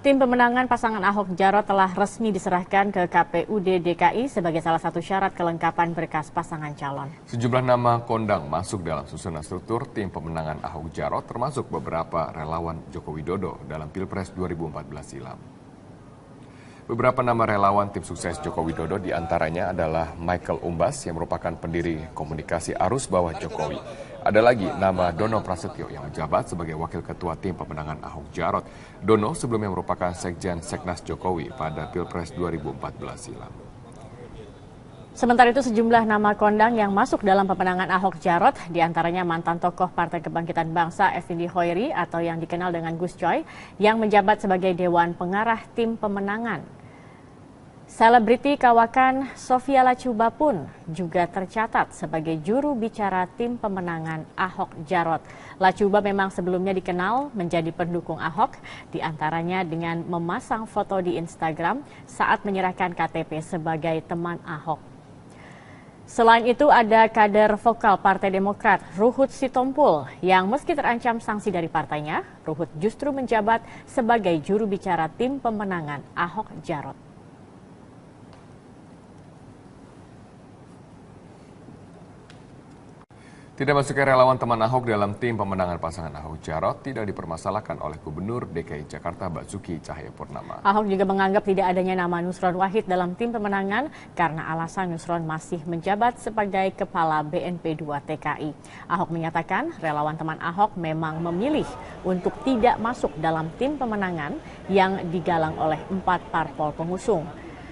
Tim pemenangan pasangan Ahok Jarot telah resmi diserahkan ke KPUD DKI sebagai salah satu syarat kelengkapan berkas pasangan calon. Sejumlah nama kondang masuk dalam susunan struktur tim pemenangan Ahok Jarot, termasuk beberapa relawan Joko Widodo dalam Pilpres 2014 silam. Beberapa nama relawan tim sukses Joko Widodo diantaranya adalah Michael Umbas yang merupakan pendiri komunikasi arus bawah Jokowi. Ada lagi nama Dono Prasetyo yang menjabat sebagai wakil ketua tim pemenangan Ahok Jarot. Dono sebelumnya merupakan sekjen Seknas Jokowi pada Pilpres 2014 silam. Sementara itu sejumlah nama kondang yang masuk dalam pemenangan Ahok Jarot, diantaranya mantan tokoh Partai Kebangkitan Bangsa Effendi Hoiri atau yang dikenal dengan Gus Coy, yang menjabat sebagai Dewan Pengarah tim pemenangan. Selebriti kawakan Sofia Lachuba pun juga tercatat sebagai juru bicara tim pemenangan Ahok Jarot. Lachuba memang sebelumnya dikenal menjadi pendukung Ahok, diantaranya dengan memasang foto di Instagram saat menyerahkan KTP sebagai teman Ahok. Selain itu ada kader vokal Partai Demokrat Ruhut Sitompul yang meski terancam sanksi dari partainya, Ruhut justru menjabat sebagai juru bicara tim pemenangan Ahok Jarot. Tidak masuknya relawan teman Ahok dalam tim pemenangan pasangan Ahok Jarot tidak dipermasalahkan oleh Gubernur DKI Jakarta Basuki Cahayapurnama. Ahok juga menganggap tidak adanya nama Nusron Wahid dalam tim pemenangan karena alasan Nusron masih menjabat sebagai Kepala BNP 2 TKI. Ahok menyatakan relawan teman Ahok memang memilih untuk tidak masuk dalam tim pemenangan yang digalang oleh 4 parpol pengusung.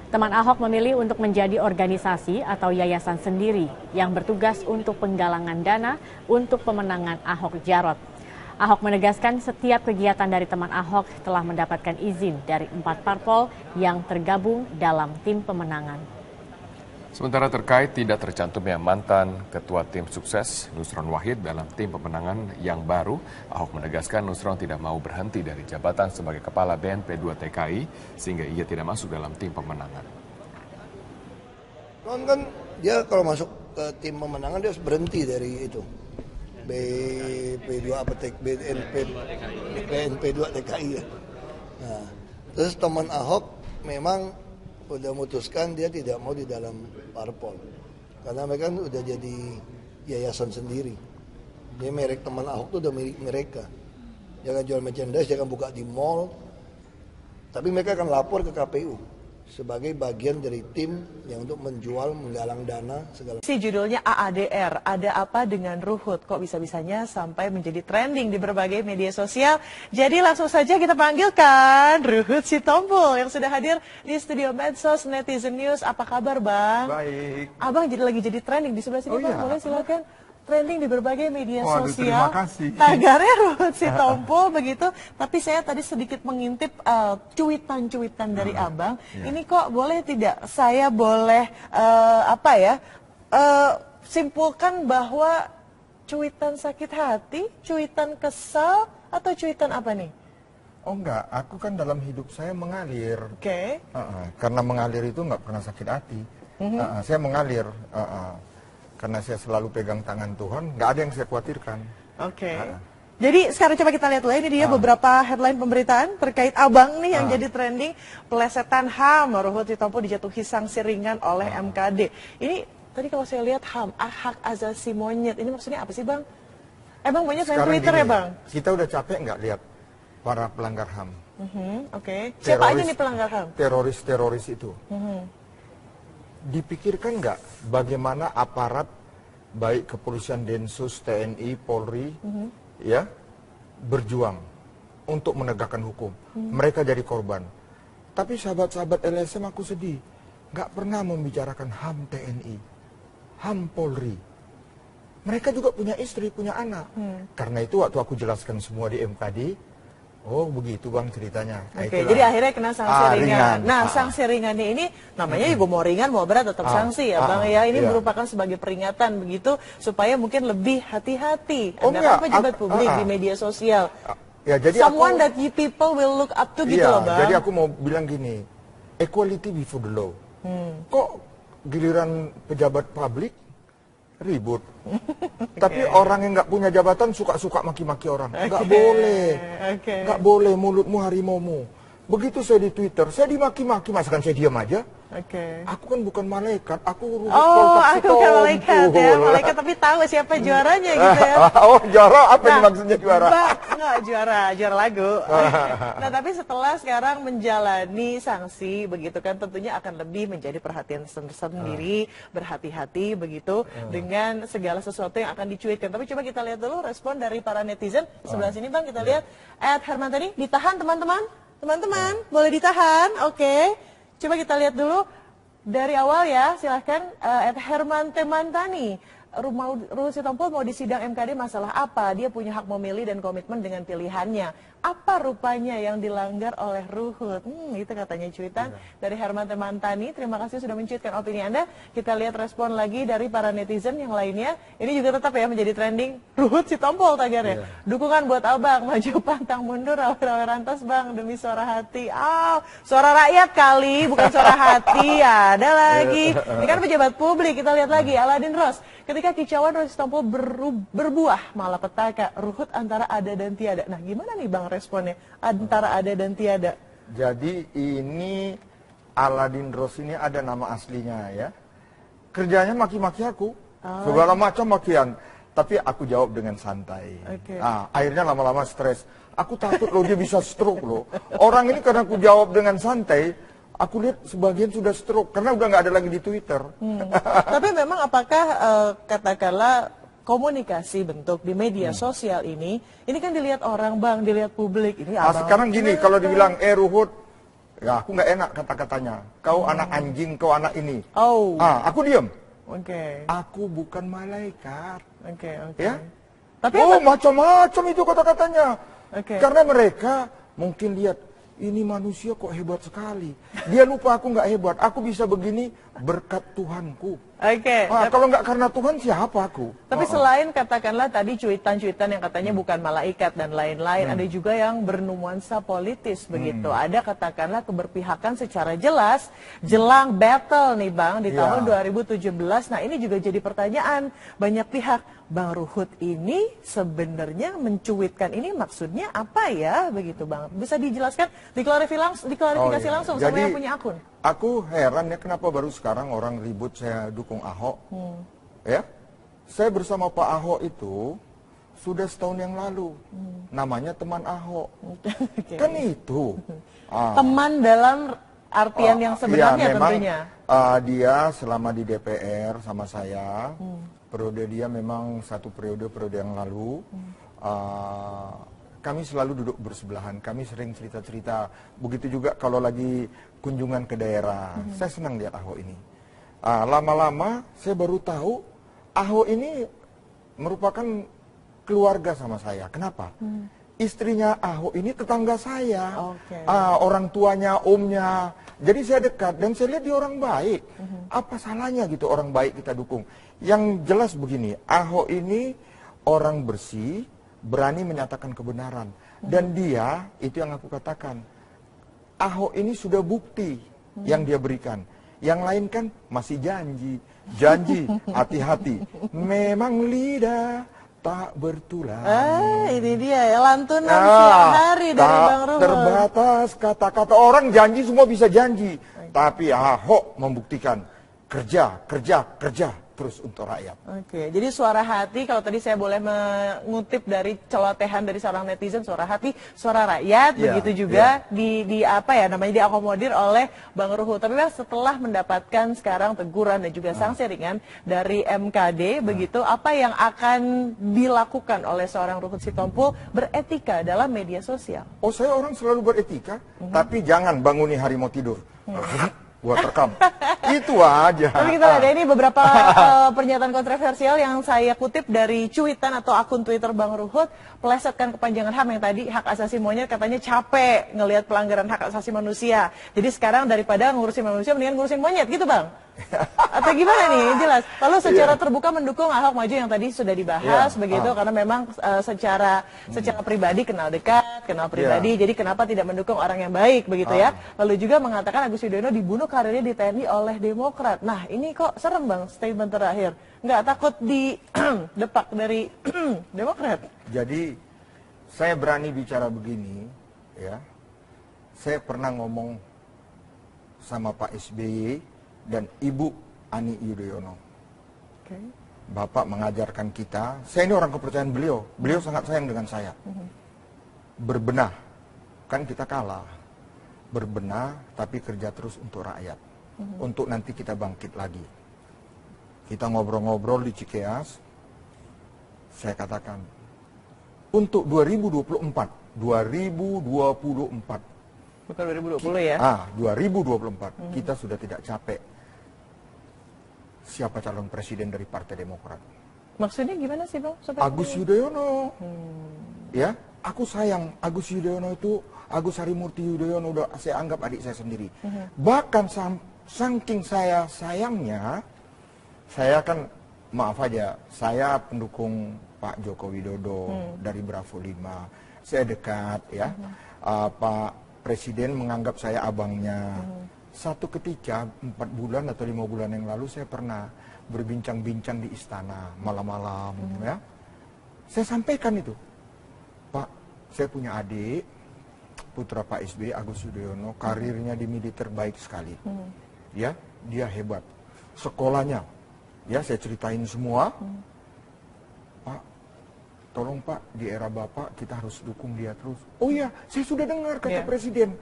Teman Ahok memilih untuk menjadi organisasi atau yayasan sendiri yang bertugas untuk penggalangan dana untuk pemenangan Ahok Jarot. Ahok menegaskan setiap kegiatan dari teman Ahok telah mendapatkan izin dari 4 parpol yang tergabung dalam tim pemenangan. Sementara terkait tidak tercantumnya mantan ketua tim sukses Nusron Wahid dalam tim pemenangan yang baru, Ahok menegaskan Nusron tidak mau berhenti dari jabatan sebagai Kepala BNP 2 TKI sehingga ia tidak masuk dalam tim pemenangan. Kan dia kalau masuk ke tim pemenangan dia harus berhenti dari itu. BNP 2 TKI ya. Nah, terus teman Ahok memang udah memutuskan dia tidak mau di dalam parpol karena mereka kan udah jadi yayasan sendiri. Dia merek teman Ahok tuh udah milik mereka. Dia akan jual merchandise, dia akan buka di mall, tapi mereka akan lapor ke KPU sebagai bagian dari tim yang untuk menjual, menggalang dana segala. Si judulnya AADR, ada apa dengan Ruhut? Kok bisa-bisanya sampai menjadi trending di berbagai media sosial? Jadi langsung saja kita panggilkan Ruhut Sitompul yang sudah hadir di studio Medsos Netizen News. Apa kabar, Bang? Baik. Abang lagi jadi trending di sebelah sini, Bang. Iya. Boleh silakan. Trending di berbagai media Waduh, sosial. terima kasih. Tagarnya Ruhut Sitompul begitu. Tapi saya tadi sedikit mengintip cuitan-cuitan dari Abang. Iya. Ini kok boleh tidak? Saya boleh simpulkan bahwa cuitan sakit hati, cuitan kesal, atau cuitan apa nih? Oh enggak, aku kan dalam hidup saya mengalir. Oke. Karena mengalir itu nggak pernah sakit hati. Saya mengalir. Karena saya selalu pegang tangan Tuhan, nggak ada yang saya khawatirkan. Oke. Jadi sekarang coba kita lihat lah, ini dia beberapa headline pemberitaan terkait Abang nih yang jadi trending. Pelesetan HAM, Ruhut Sitompul dijatuhi sanksi ringan oleh MKD. Ini tadi kalau saya lihat HAM, hak asasi monyet, ini maksudnya apa sih, Bang? Bang banyak main Twitter gini, ya, Bang? Kita udah capek nggak lihat para pelanggar HAM? Oke. Siapa aja nih pelanggar HAM? Teroris itu. Dipikirkan nggak bagaimana aparat baik kepolisian, Densus, TNI, Polri ya berjuang untuk menegakkan hukum. Mereka jadi korban. Tapi sahabat-sahabat LSM aku sedih, nggak pernah membicarakan HAM TNI, HAM Polri. Mereka juga punya istri, punya anak. Karena itu waktu aku jelaskan semua di MKD, oh begitu Bang ceritanya. Oke, jadi akhirnya kena sanksi ringan. Nah, sanksi ringannya ini namanya juga mau ringan mau berat tetap sanksi ya Bang ya. Ini merupakan sebagai peringatan begitu supaya mungkin lebih hati-hati. Anda kan pejabat publik di media sosial. Ya, jadi someone that you people will look up to gitu loh Bang. Jadi aku mau bilang gini, equality before the law. Kok giliran pejabat publik ribut. Tapi orang yang nggak punya jabatan suka-suka maki-maki orang. Nggak boleh. Nggak boleh, mulutmu harimaumu. Begitu saya di Twitter, saya dimaki-maki, masakan saya diam aja. Oke. Aku kan bukan malaikat, aku Ruhut Oh, Poltak aku bukan malaikat ya, Sitompul. malaikat tapi tahu siapa juaranya gitu ya. Oh, juara apa ini maksudnya juara? Enggak, juara lagu. Nah, tapi setelah sekarang menjalani sanksi begitu kan tentunya akan lebih menjadi perhatian sendiri, berhati-hati begitu dengan segala sesuatu yang akan dicuitkan. Tapi coba kita lihat dulu respon dari para netizen. Sebelah sini Bang, kita lihat Herman tadi ditahan teman-teman. Teman-teman, boleh ditahan. Oke. Coba kita lihat dulu dari awal ya, silahkan Herman Temantani. Ruhut Sitompul mau disidang MKD masalah apa? Dia punya hak memilih dan komitmen dengan pilihannya. Apa rupanya yang dilanggar oleh Ruhut? Itu katanya cuitan dari Herman Temantani. Terima kasih sudah mencuitkan opini Anda. Kita lihat respon lagi dari para netizen yang lainnya. Ini juga tetap ya menjadi trending. Ruhut Sitompul tagarnya. Dukungan buat abang, maju pantang mundur, rawe-rawe rantas bang demi suara hati. Suara rakyat kali, bukan suara hati. Ada lagi. Ini kan pejabat publik. Kita lihat lagi Aladin Ros. Ketika kicauan Ruhut Sitompul berbuah malapetaka, Ruhut antara ada dan tiada. Nah, gimana nih Bang responnya antara ada dan tiada? Jadi ini Aladin Ros ini ada nama aslinya ya. Kerjanya maki-maki aku, segala macam makian. Tapi aku jawab dengan santai. Nah, akhirnya lama-lama stres. Aku takut loh dia bisa stroke loh. Orang ini karena aku jawab dengan santai, aku lihat sebagian sudah stroke karena udah nggak ada lagi di Twitter. Tapi memang apakah katakanlah komunikasi bentuk di media sosial ini kan dilihat orang Bang, dilihat publik. Ini sekarang gini, kalau dibilang Ruhut, ya aku nggak enak kata-katanya. Kau anak anjing, kau anak ini. Aku diem. Aku bukan malaikat. Ya? Tapi macam-macam itu kata-katanya. Karena mereka mungkin lihat ini manusia kok hebat sekali. Dia lupa aku nggak hebat. Aku bisa begini berkat Tuhanku. Kalau nggak karena Tuhan siapa aku? Tapi selain katakanlah tadi cuitan-cuitan yang katanya bukan malaikat dan lain-lain, ada juga yang bernuansa politis begitu. Ada katakanlah keberpihakan secara jelas jelang battle nih Bang di tahun 2017. Nah ini juga jadi pertanyaan banyak pihak. Bang Ruhut ini sebenarnya mencuitkan ini maksudnya apa ya begitu Bang? Bisa dijelaskan, diklarifikasi langsung sama yang punya akun. Aku heran ya kenapa baru sekarang orang ribut saya dukung Ahok. Ya, saya bersama Pak Ahok itu sudah setahun yang lalu. Namanya teman Ahok. Kan itu. Teman dalam artian yang sebenarnya memang, tentunya. Dia selama di DPR sama saya. Periode dia memang satu periode yang lalu. Kami selalu duduk bersebelahan, kami sering cerita-cerita. Begitu juga kalau lagi kunjungan ke daerah. Saya senang lihat Ahok ini. Lama-lama saya baru tahu Ahok ini merupakan keluarga sama saya. Kenapa? Istrinya Ahok ini tetangga saya. Orang tuanya, omnya. Jadi saya dekat dan saya lihat dia orang baik. Apa salahnya gitu orang baik kita dukung? Yang jelas begini, Ahok ini orang bersih, berani menyatakan kebenaran. Dan dia, itu yang aku katakan, Ahok ini sudah bukti yang dia berikan. Yang lain kan masih janji. Janji, hati-hati. Memang lidah tak bertulang. Ini dia ya, lantunan siang hari dari Bang Ruhut. Terbatas kata-kata, orang janji semua bisa janji. Tapi Ahok membuktikan kerja terus untuk rakyat. Jadi suara hati, kalau tadi saya boleh mengutip dari celotehan dari seorang netizen, suara hati, suara rakyat, begitu juga diakomodir oleh Bang Ruhut. Tapi Bang, setelah mendapatkan sekarang teguran dan juga sanksi ringan dari MKD, begitu apa yang akan dilakukan oleh seorang Ruhut Sitompul beretika dalam media sosial? Saya orang selalu beretika, tapi jangan banguni harimau tidur. Buat rekam. Itu aja. Tapi kita lihat ini beberapa pernyataan kontroversial yang saya kutip dari cuitan atau akun Twitter Bang Ruhut. Pelesetkan kepanjangan HAM yang tadi hak asasi monyet katanya capek ngelihat pelanggaran hak asasi manusia. Jadi sekarang daripada ngurusin manusia mendingan ngurusin monyet gitu Bang. Atau gimana nih? Jelas. Lalu secara terbuka mendukung Ahok maju yang tadi sudah dibahas begitu karena memang secara pribadi kenal dekat, kenal pribadi. Jadi kenapa tidak mendukung orang yang baik begitu ya? Lalu juga mengatakan Agus Yudhoyono dibunuh karirnya di TNI oleh Demokrat. Nah, ini kok serem Bang statement terakhir. Nggak takut di depak dari Demokrat? Jadi saya berani bicara begini ya. saya pernah ngomong sama Pak SBY dan Ibu Ani Yudhoyono. Oke. Bapak mengajarkan kita, saya ini orang kepercayaan beliau sangat sayang dengan saya. Berbenah, kan kita kalah. Berbenah tapi kerja terus untuk rakyat. Untuk nanti kita bangkit lagi. Kita ngobrol-ngobrol di Cikeas, saya katakan, untuk 2024, Bukan 2020 ya? 2024, kita sudah tidak capek siapa calon presiden dari Partai Demokrat. Maksudnya gimana sih Bang? Agus Yudhoyono. Ya, aku sayang Agus Yudhoyono itu, Agus Harimurti Yudhoyono udah saya anggap adik saya sendiri. Bahkan saking saya sayangnya, saya kan maaf aja, saya pendukung Pak Joko Widodo dari Bravo 5. Saya dekat ya. Pak Presiden menganggap saya abangnya. Satu ketika 4 bulan atau 5 bulan yang lalu saya pernah berbincang-bincang di istana malam-malam ya. Saya sampaikan itu, Pak, saya punya adik putra Pak SBY, Agus Yudhoyono, karirnya di militer baik sekali. Ya, dia hebat. Sekolahnya, ya saya ceritain semua. Pak, tolong Pak, di era Bapak kita harus dukung dia terus. Oh iya, saya sudah dengar kata Presiden.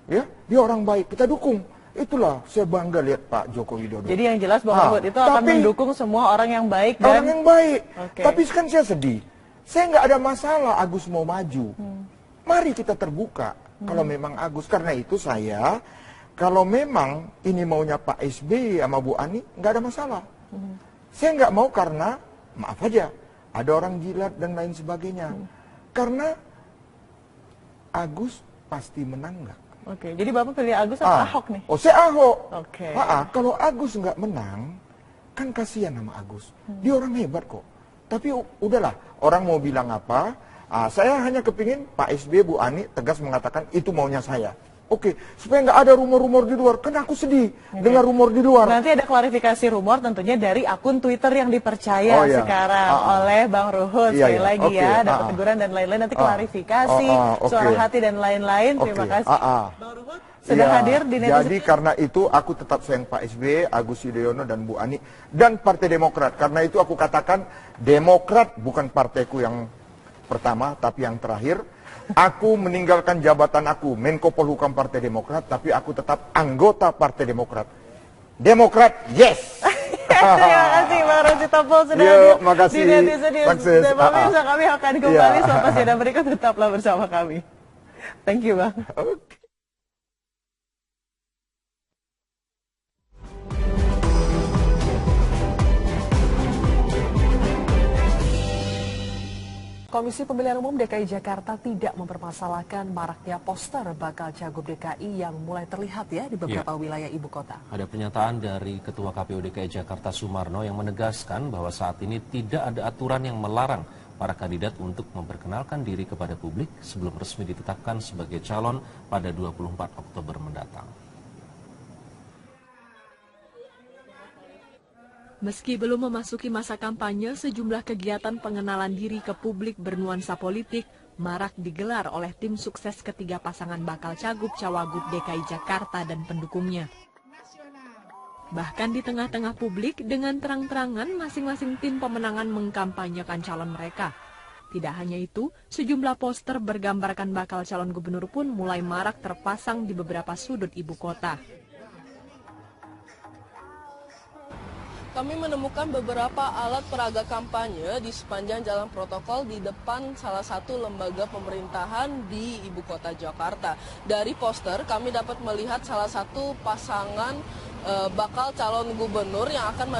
Ya, dia orang baik, kita dukung. Itulah saya bangga lihat Pak Joko Widodo. Jadi yang jelas Bang Ruhut itu akan mendukung semua orang yang baik dan orang yang baik. Tapi kan saya sedih. Saya nggak ada masalah Agus mau maju. Mari kita terbuka kalau memang Agus. Karena itu saya, kalau memang ini maunya Pak SBY sama Bu Ani, nggak ada masalah. Saya nggak mau karena, maaf aja, ada orang jilat dan lain sebagainya. Karena Agus pasti menang nggak? Oke, jadi Bapak pilih Agus atau Ahok nih? Oh, saya Ahok. Oke. Kalau Agus nggak menang, kan kasihan sama Agus. Dia orang hebat kok. Tapi udahlah, orang mau bilang apa, saya hanya kepingin Pak SBY, Bu Ani tegas mengatakan itu maunya saya. Oke, supaya nggak ada rumor-rumor di luar. Kan aku sedih dengar rumor di luar. Nanti ada klarifikasi rumor tentunya dari akun Twitter yang dipercaya sekarang oleh Bang Ruhut. Sekali lagi ya, dapat teguran dan lain-lain. Nanti klarifikasi, suara hati dan lain-lain. Terima kasih. Bang Ruhut sudah hadir di netizen. Jadi karena itu aku tetap sayang Pak SBY, Agus Yudhoyono dan Bu Ani. Dan Partai Demokrat. Karena itu aku katakan Demokrat bukan partaiku yang pertama, tapi yang terakhir. Aku meninggalkan jabatan aku, Menko Polhukam Partai Demokrat, tapi aku tetap anggota Partai Demokrat. Demokrat, yes! Terima kasih Bang Rozi Topol sudah hadir di netizen news. Pemirsa, kami akan kembali selepas jeda berikut, tetaplah bersama kami. Thank you Bang. Komisi Pemilihan Umum DKI Jakarta tidak mempermasalahkan maraknya poster bakal cagup DKI yang mulai terlihat ya di beberapa wilayah ibu kota. Ada pernyataan dari Ketua KPU DKI Jakarta Sumarno yang menegaskan bahwa saat ini tidak ada aturan yang melarang para kandidat untuk memperkenalkan diri kepada publik sebelum resmi ditetapkan sebagai calon pada 24 Oktober mendatang. Meski belum memasuki masa kampanye, sejumlah kegiatan pengenalan diri ke publik bernuansa politik marak digelar oleh tim sukses ketiga pasangan bakal cagup-cawagup DKI Jakarta dan pendukungnya. Bahkan di tengah-tengah publik, dengan terang-terangan masing-masing tim pemenangan mengkampanyekan calon mereka. Tidak hanya itu, sejumlah poster bergambarkan bakal calon gubernur pun mulai marak terpasang di beberapa sudut ibu kota. Kami menemukan beberapa alat peraga kampanye di sepanjang jalan protokol di depan salah satu lembaga pemerintahan di ibu kota Jakarta. Dari poster kami dapat melihat salah satu pasangan bakal calon gubernur yang akan